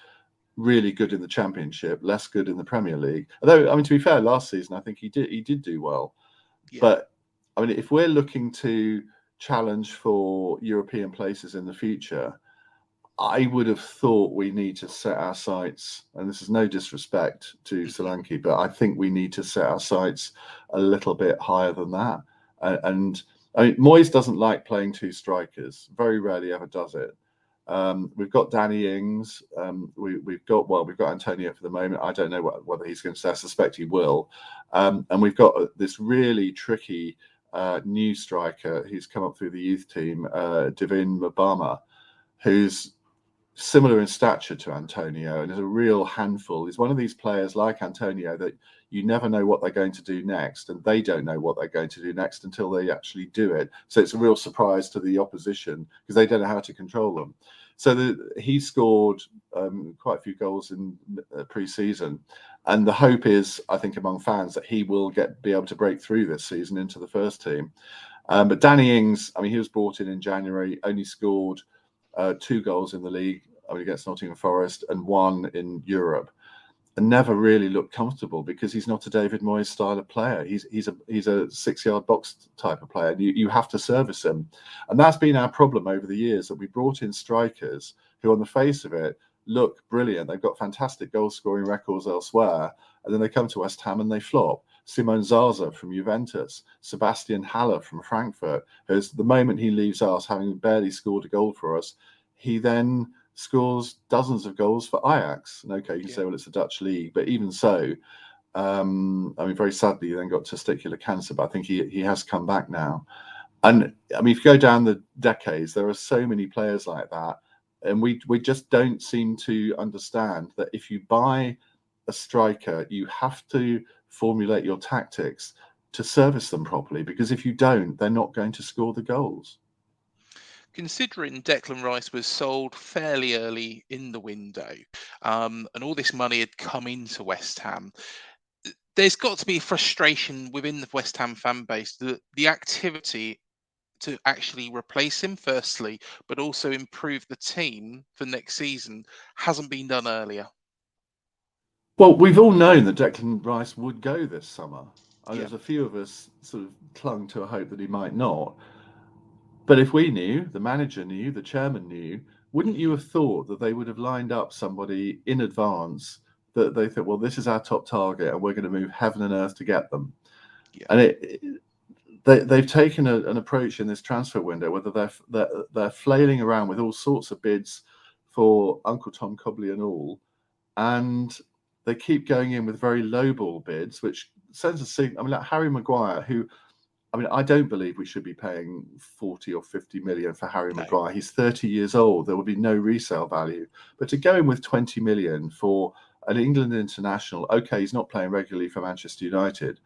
really good in the Championship, less good in the Premier League. Although, I mean, to be fair, last season I think he did do well. Yeah. But I mean, if we're looking to challenge for European places in the future, I would have thought we need to set our sights, and this is no disrespect to Solanke, but I think we need to set our sights a little bit higher than that. And I mean, Moyes doesn't like playing two strikers; very rarely ever does it. We've got Danny Ings. We've got Antonio for the moment. I don't know whether he's going to stay. I suspect he will. And we've got this really tricky new striker who's come up through the youth team, Divin Mabama, who's similar in stature to Antonio and is a real handful. He's one of these players like Antonio that you never know what they're going to do next, and they don't know what they're going to do next until they actually do it. So it's a real surprise to the opposition because they don't know how to control them. So he scored quite a few goals in pre-season, and the hope is, I think, among fans that he will be able to break through this season into the first team. But Danny Ings, I mean, he was brought in January, only scored 2 goals in the league, I mean, against Nottingham Forest, and 1 in Europe, and never really looked comfortable because he's not a David Moyes style of player. He's a 6-yard box type of player. And you have to service him, and that's been our problem over the years, that we brought in strikers who, on the face of it, look brilliant. They've got fantastic goal scoring records elsewhere, and then they come to West Ham and they flop. Simon Zaza from Juventus, Sebastian Haller from Frankfurt, who's, the moment he leaves us, having barely scored a goal for us, he then scores dozens of goals for Ajax. And okay, you can say, well, it's a Dutch league, but even so, I mean, very sadly, he then got testicular cancer, but I think he has come back now. And I mean, if you go down the decades, there are so many players like that, and we just don't seem to understand that if you buy a striker, you have to formulate your tactics to service them properly, because if you don't, they're not going to score the goals. Considering Declan Rice was sold fairly early in the window, and all this money had come into West Ham, there's got to be frustration within the West Ham fan base that the activity to actually replace him, firstly, but also improve the team for next season hasn't been done earlier. Well, we've all known that Declan Rice would go this summer. And Yeah. there's a few of us sort of clung to a hope that he might not. But if we knew, the manager knew, the chairman knew, wouldn't you Mhm. have thought that they would have lined up somebody in advance that they thought, well, this is our top target and we're going to move heaven and earth to get them? Yeah. And they've taken an approach in this transfer window, whether they're flailing around with all sorts of bids for Uncle Tom Cobley and all, and they keep going in with very lowball bids, which sends a signal. I mean, like Harry Maguire, who, I mean, I don't believe we should be paying 40 or 50 million for Harry No. Maguire. He's 30 years old. There will be no resale value. But to go in with 20 million for an England international, okay, he's not playing regularly for Manchester United.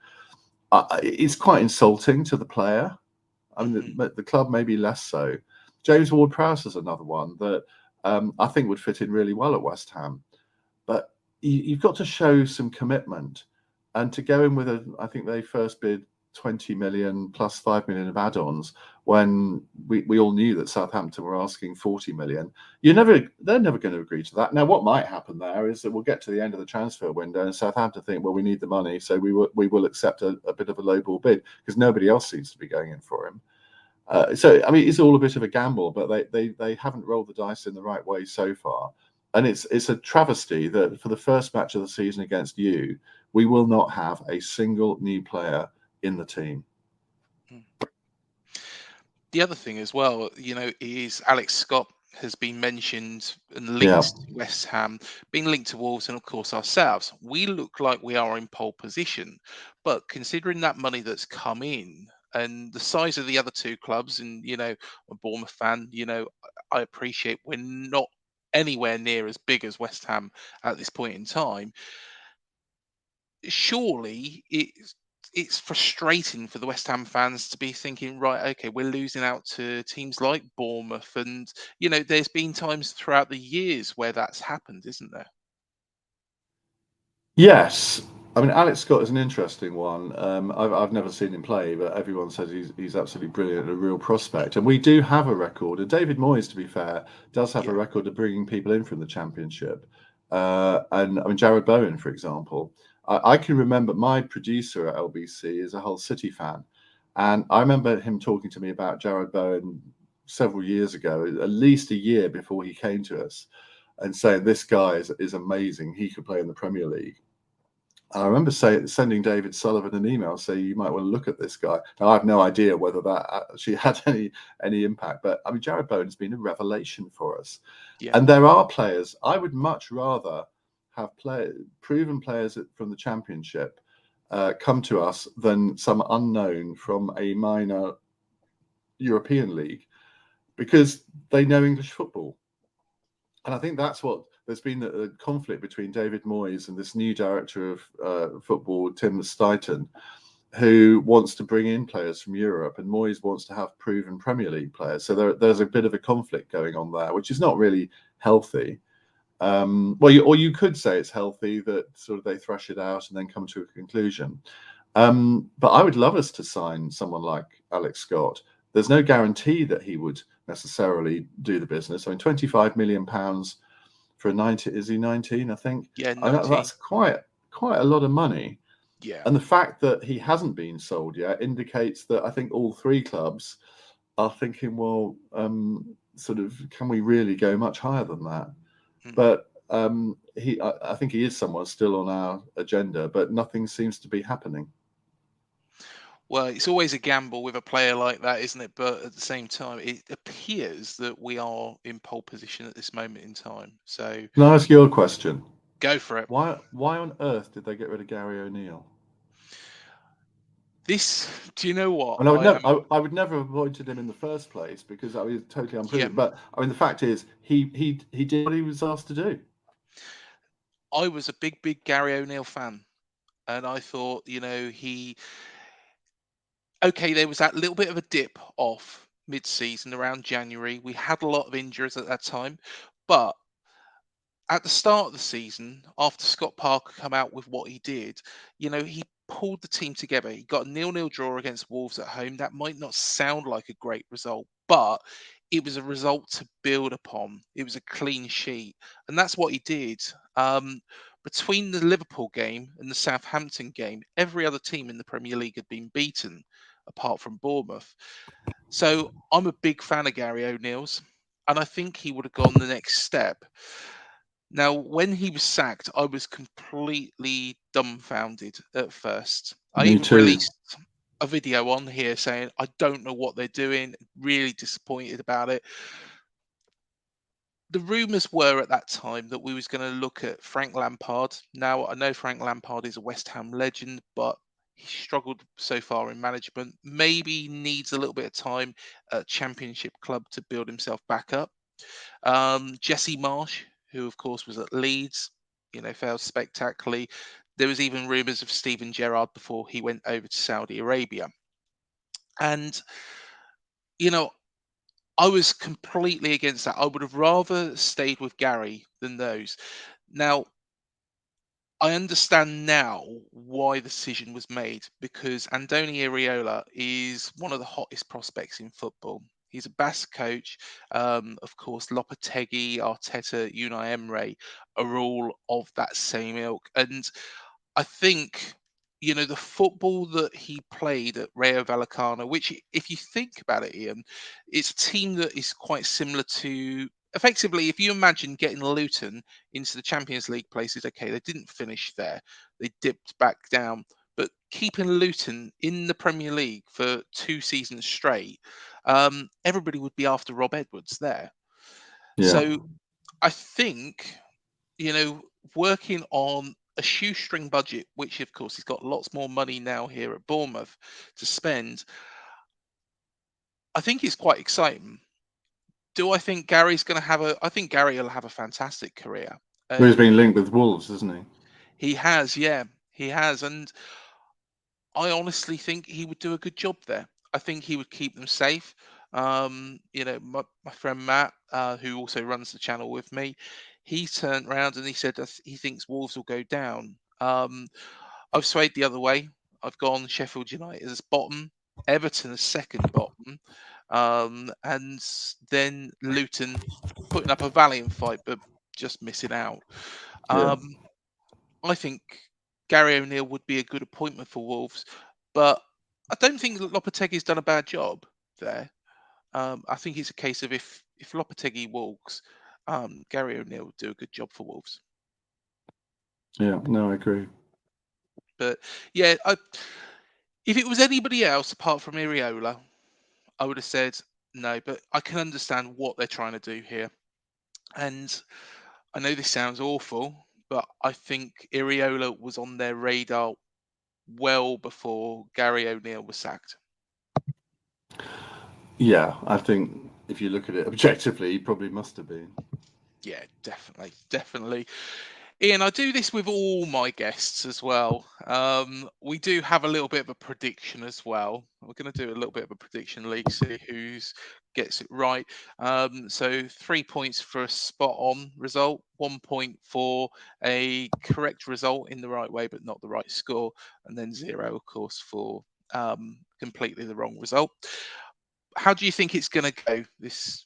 It's quite insulting to the player. I mean, Mhm. the club maybe less so. James Ward-Prowse is another one that I think would fit in really well at West Ham. But you've got to show some commitment, and to go in with I think they first bid 20 million plus 5 million of add-ons when we all knew that Southampton were asking 40 million. They're never going to agree to that. Now, what might happen there is that we'll get to the end of the transfer window and Southampton think, well, we need the money, so we will accept a bit of a lowball bid because nobody else seems to be going in for him. So I mean, it's all a bit of a gamble, but they haven't rolled the dice in the right way so far. And it's a travesty that for the first match of the season against you, we will not have a single new player in the team. Mm. The other thing as well, is Alex Scott has been mentioned and Yeah. linked to West Ham, being linked to Wolves, and of course ourselves. We look like we are in pole position, but considering that money that's come in and the size of the other two clubs, and a Bournemouth fan, I appreciate we're not anywhere near as big as West Ham at this point in time. Surely it's frustrating for the West Ham fans to be thinking, right, okay, we're losing out to teams like Bournemouth, and there's been times throughout the years where that's happened, isn't there? Yes. I mean, Alex Scott is an interesting one. I've never seen him play, but everyone says he's absolutely brilliant, a real prospect. And we do have a record. And David Moyes, to be fair, does have a Yeah, record of bringing people in from the Championship. And I mean, Jared Bowen, for example. I can remember my producer at LBC is a Hull City fan. And I remember him talking to me about Jared Bowen several years ago, at least a year before he came to us, and saying, this guy is amazing. He could play in the Premier League. I remember sending David Sullivan an email saying you might want to look at this guy. Now I have no idea whether that actually had any impact, but I mean Jared Bowen's been a revelation for us. yeah. And there are players I would much rather have proven players from the Championship come to us than some unknown from a minor European league because they know English football. And I think that's what there's been a conflict between David Moyes and this new director of football, Tim Stuyton, who wants to bring in players from Europe, and Moyes wants to have proven Premier League players. So there's a bit of a conflict going on there, which is not really healthy. Or you could say it's healthy that sort of they thrash it out and then come to a conclusion. But I would love us to sign someone like Alex Scott. There's no guarantee that he would necessarily do the business. I mean, £25 million for a 19, is he 19? I think. Yeah, I know 19. that's quite a lot of money. Yeah. And the fact that he hasn't been sold yet indicates that I think all three clubs are thinking, well, sort of, can we really go much higher than that? Mm. But I think he is someone still on our agenda, but nothing seems to be happening. Well, it's always a gamble with a player like that, isn't it? But at the same time, it appears that we are in pole position at this moment in time. So Can I ask you a question? go for it. Why on earth did they get rid of Gary O'Neill? This, do you know what? And I would I never, am, I would never have appointed him in the first place because I was totally yeah, unproven. But I mean, the fact is, he did what he was asked to do. I was a big Gary O'Neill fan. And I thought, okay, there was that little bit of a dip off mid-season around January. We had a lot of injuries at that time, but at the start of the season, after Scott Parker come out with what he did, he pulled the team together. He got a nil-nil draw against Wolves at home. That might not sound like a great result, but it was a result to build upon. It was a clean sheet, and that's what he did. Between the Liverpool game and the Southampton game, every other team in the Premier League had been beaten, apart from Bournemouth. So I'm a big fan of Gary O'Neill's, and I think he would have gone the next step. Now, when he was sacked, I was completely dumbfounded at first. I Me even too. released a video on here saying I don't know what they're doing, really disappointed about it. The rumours were at that time that we was going to look at Frank Lampard. Now, I know Frank Lampard is a West Ham legend, but he struggled so far in management. Maybe needs a little bit of time at Championship club to build himself back up. Jesse Marsh, who of course was at Leeds, failed spectacularly. There was even rumours of Steven Gerrard before he went over to Saudi Arabia. And, you know, I was completely against that. I would have rather stayed with Gary than those. Now, I understand now why the decision was made because Andoni Iraola is one of the hottest prospects in football. He's a Basque coach. Of course, Lopetegui, Arteta, Unai Emery are all of that same ilk. And I think, the football that he played at Rayo Vallecano, which, if you think about it, Ian, it's a team that is quite similar to. Effectively, if you imagine getting Luton into the Champions League places, okay, they didn't finish there, they dipped back down, but keeping Luton in the Premier League for 2 seasons straight, everybody would be after Rob Edwards there. Yeah. So I think, you know, working on a shoestring budget, which of course he's got lots more money now here at Bournemouth to spend, I think it's quite exciting. Do I think Gary's going to have a? I think Gary will have a fantastic career, Well, he's and been linked with Wolves, isn't he? he has, yeah, he has, and I honestly think he would do a good job there. I think he would keep them safe. My friend Matt, who also runs the channel with me, he turned around and he said that he thinks Wolves will go down. I've swayed the other way. I've gone Sheffield United as bottom, Everton as second bottom, and then Luton putting up a valiant fight, but just missing out. Yeah. Um, I think Gary O'Neill would be a good appointment for Wolves, but I don't think that Lopetegui's done a bad job there. I think it's a case of if Lopetegui walks, Gary O'Neill would do a good job for Wolves. Yeah. No, I agree. But yeah, if it was anybody else apart from Iraola, I would have said no. But I can understand what they're trying to do here, and I know this sounds awful, but I think Iraola was on their radar well before Gary O'Neill was sacked. Yeah, I think if you look at it objectively, he probably must have been. Yeah, definitely, definitely. Ian, I do this with all my guests as well. We do have a little bit of a prediction as well. We're going to do a little bit of a prediction league, see who's gets it right. So 3 points for a spot on result, 1 point for a correct result in the right way but not the right score, and then 0, of course, for completely the wrong result. How do you think it's going to go this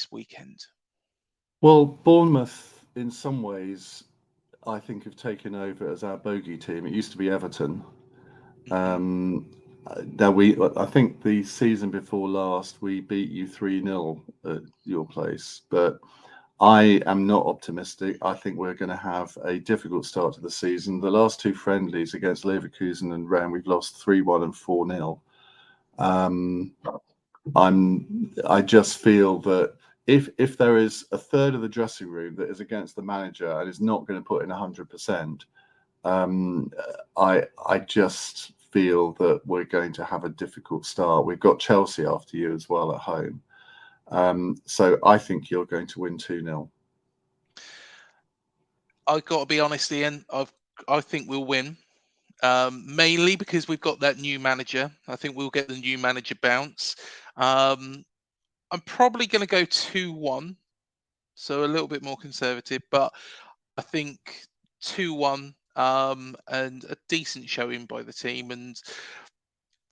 weekend? Well, Bournemouth, in some ways, I think have taken over as our bogey team. It used to be Everton. Hmm. Now I think the season before last, we beat you 3-0 at your place, but I am not optimistic. I think we're going to have a difficult start to the season. The last two friendlies against Leverkusen and Rennes, we've lost 3-1 and 4-0. I just feel that if there is a third of the dressing room that is against the manager and is not going to put in 100%, I just feel that we're going to have a difficult start. We've got Chelsea after you as well at home. So I think you're going to win 2-0. I've got to be honest, Ian. I think we'll win. Mainly because we've got that new manager. I think we'll get the new manager bounce. I'm probably going to go 2-1, so a little bit more conservative, but I think 2-1 and a decent showing by the team. And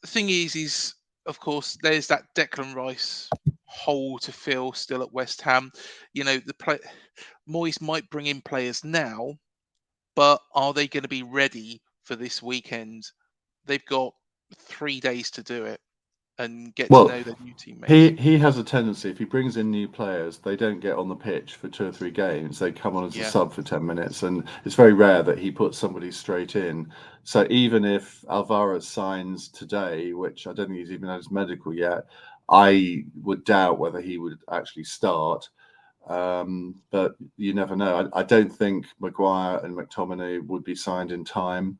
the thing is of course, there's that Declan Rice hole to fill still at West Ham. Moyes might bring in players now, but are they going to be ready for this weekend? They've got 3 days to do it and get to Well, know their new he teammates. he has a tendency, if he brings in new players, they don't get on the pitch for 2 or 3 games. They come on as a Yeah, sub for 10 minutes, and it's very rare that he puts somebody straight in. So even if Alvarez signs today, which I don't think he's even had his medical yet, I would doubt whether he would actually start. But you never know. I don't think Maguire and McTominay would be signed in time.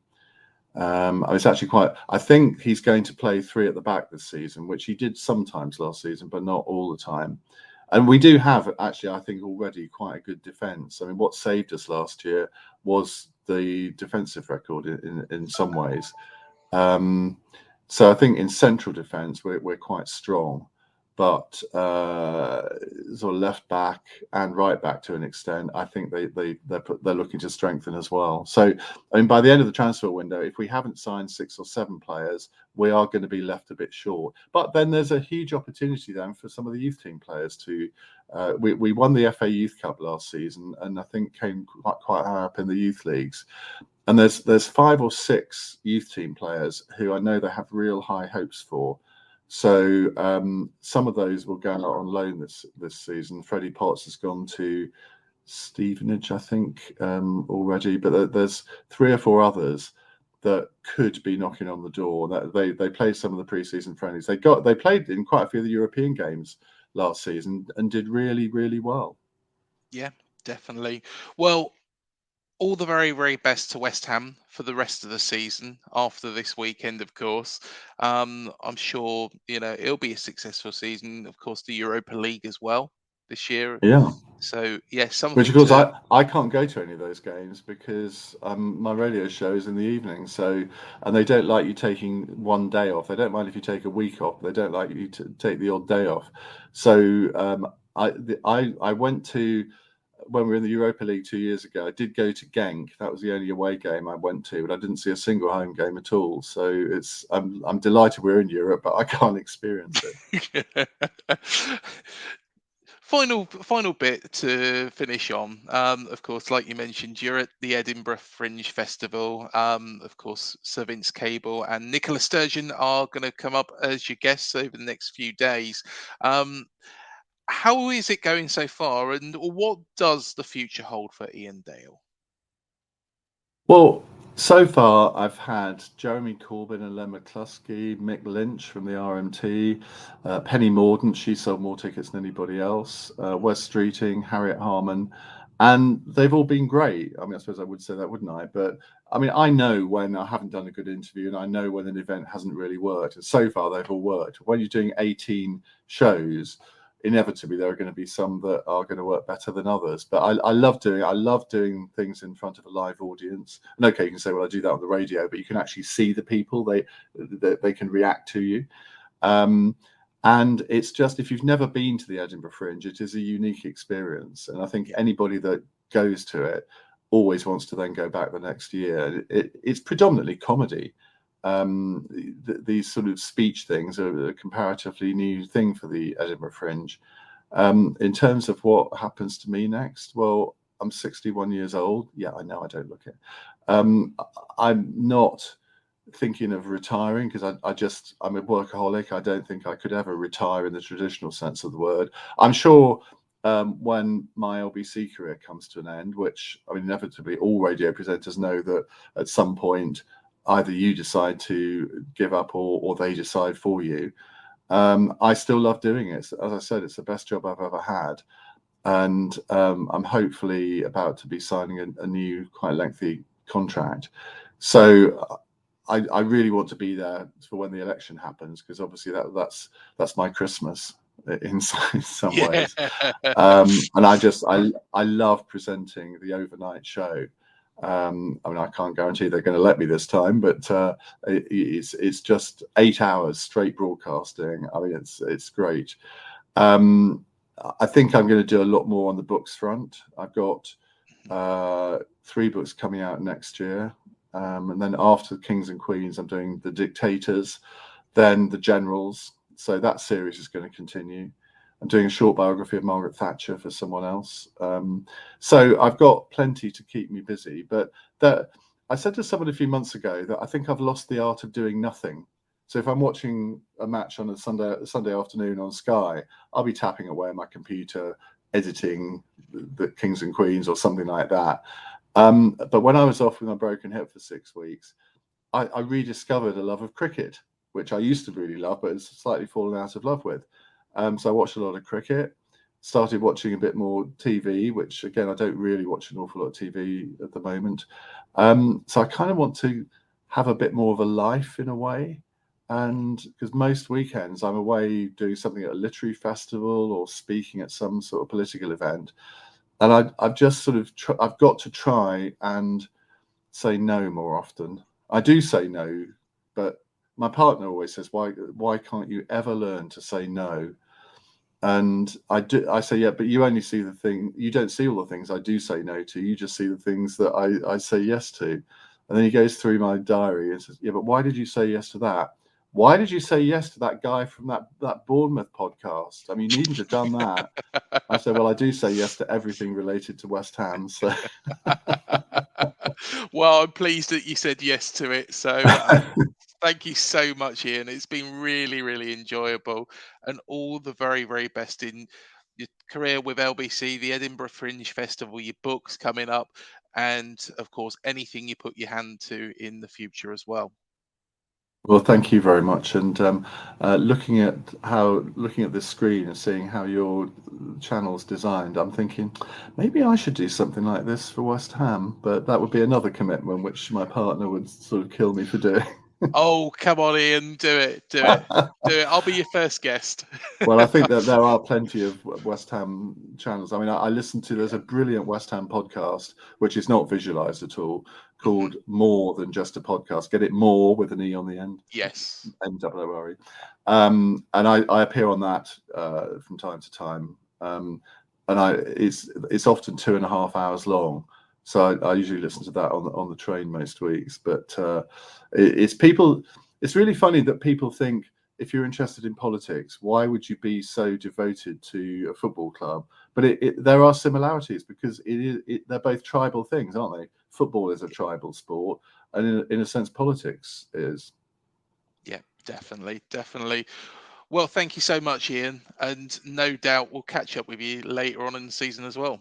I was actually quite. I think he's going to play three at the back this season, which he did sometimes last season, but not all the time. And we do have actually, I think, already quite a good defence. I mean, what saved us last year was the defensive record in some ways. Um, so I think in central defence we're quite strong, but sort of left back and right back to an extent, I think they're looking to strengthen as well. So I mean, by the end of the transfer window, if we haven't signed 6 or 7 players, we are going to be left a bit short. But then there's a huge opportunity then for some of the youth team players to. We won the FA Youth Cup last season, and I think came quite high up in the youth leagues. And there's 5 or 6 youth team players who I know they have real high hopes for. So some of those will go out on loan this season. Freddie Potts has gone to Stevenage, I think, already, but there's 3 or 4 others that could be knocking on the door. That they played some of the pre-season friendlies. They played in quite a few of the European games last season and did really, really well. yeah, definitely. Well, all the very, very best to West Ham for the rest of the season after this weekend, of course. I'm sure, it'll be a successful season. Of course, the Europa League as well this year. Yeah. So, yeah, Which, of something course, to. I can't go to any of those games because my radio show is in the evening. So, and they don't like you taking one day off. They don't mind if you take a week off. They don't like you to take the odd day off. So, I went to when we were in the Europa League 2 years ago, I did go to Genk. That was the only away game I went to, but I didn't see a single home game at all. So I'm delighted we're in Europe, but I can't experience it. Final bit to finish on. Of course, like you mentioned, you're at the Edinburgh Fringe Festival. Of course, Sir Vince Cable and Nicola Sturgeon are going to come up as your guests over the next few days. How is it going so far, and what does the future hold for Iain Dale? Well, so far I've had Jeremy Corbyn and Len McCluskey, Mick Lynch from the RMT, Penny Mordaunt, she sold more tickets than anybody else, Wes Streeting, Harriet Harman, and they've all been great. I mean, I suppose I would say that, wouldn't I? But I mean, I know when I haven't done a good interview, and I know when an event hasn't really worked. And so far they've all worked. When you're doing 18 shows, inevitably there are going to be some that are going to work better than others, but I love doing things in front of a live audience. And okay, you can say, well, I do that on the radio, but you can actually see the people, they can react to you. And it's just, if you've never been to the Edinburgh Fringe, it is a unique experience, and I think anybody that goes to it always wants to then go back the next year. It's predominantly comedy. These sort of speech things are a comparatively new thing for the Edinburgh Fringe. In terms of what happens to me next, well, I'm 61 years old. Yeah, I know I don't look it. I'm not thinking of retiring because I'm a workaholic. I don't think I could ever retire in the traditional sense of the word. I'm sure when my LBC career comes to an end, which, I mean, inevitably all radio presenters know that at some point either you decide to give up or they decide for you. I still love doing it. As I said, it's the best job I've ever had. And I'm hopefully about to be signing a new, quite lengthy contract. So I really want to be there for when the election happens, because obviously that's my Christmas in some ways. And I love presenting the overnight show. I mean, I can't guarantee they're going to let me this time, but it's just 8 hours straight broadcasting. I mean, it's great. I think I'm going to do a lot more on the books front. I've got 3 books coming out next year, and then after Kings and Queens, I'm doing The Dictators, then The Generals. So that series is going to continue. I'm doing a short biography of Margaret Thatcher for someone else. So I've got plenty to keep me busy. But I said to someone a few months ago that I think I've lost the art of doing nothing. So if I'm watching a match on a Sunday afternoon on Sky, I'll be tapping away on my computer, editing the Kings and Queens or something like that. But when I was off with my broken hip for 6 weeks, I rediscovered a love of cricket, which I used to really love, but it's slightly fallen out of love with. So I watched a lot of cricket, started watching a bit more TV, which again, I don't really watch an awful lot of TV at the moment. So I kind of want to have a bit more of a life in a way. And because most weekends I'm away doing something at a literary festival or speaking at some sort of political event. And I've just sort of, I've got to try and say no more often. I do say no, but my partner always says, why can't you ever learn to say no? And I say, yeah, but you only see the thing, you don't see all the things I do say no to. You just see the things that I say yes to. And then he goes through my diary and says, yeah, but why did you say yes to that? Why did you say yes to that guy from that Bournemouth podcast? I mean, you needn't have done that. I said, well, I do say yes to everything related to West Ham. So, well, I'm pleased that you said yes to it. So thank you so much, Iain. It's been really, really enjoyable, and all the very, very best in your career with LBC, the Edinburgh Fringe Festival, your books coming up, and of course, anything you put your hand to in the future as well. well, thank you very much. And looking at this screen and seeing how your channel's designed, I'm thinking maybe I should do something like this for West Ham, but that would be another commitment which my partner would sort of kill me for doing. Oh, come on, Iain, do it, do it, do it. I'll be your first guest. Well, I think that there are plenty of West Ham channels. I mean, I listen to, there's a brilliant West Ham podcast, which is not visualized at all, called More Than Just a Podcast. Get it, More with an E on the end. Yes. MOORE. And I appear on that from time to time. and it's often 2.5 hours long. So I usually listen to that on the train most weeks. But it's people. It's really funny that people think if you're interested in politics, why would you be so devoted to a football club? But there are similarities because they're both tribal things, aren't they? Football is a tribal sport, and in a sense, politics is. Yeah, definitely, definitely. Well, thank you so much, Ian, and no doubt we'll catch up with you later on in the season as well.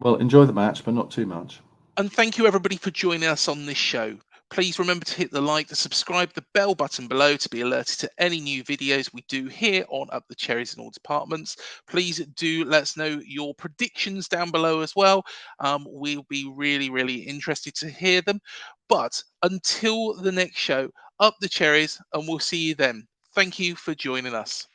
Well, enjoy the match, but not too much. And thank you everybody for joining us on this show. Please remember to hit the like, the subscribe, the bell button below to be alerted to any new videos we do here on Up the Cherries in all departments. Please do let us know your predictions down below as well. We'll be really, really interested to hear them. But until the next show, Up the Cherries, and we'll see you then. Thank you for joining us.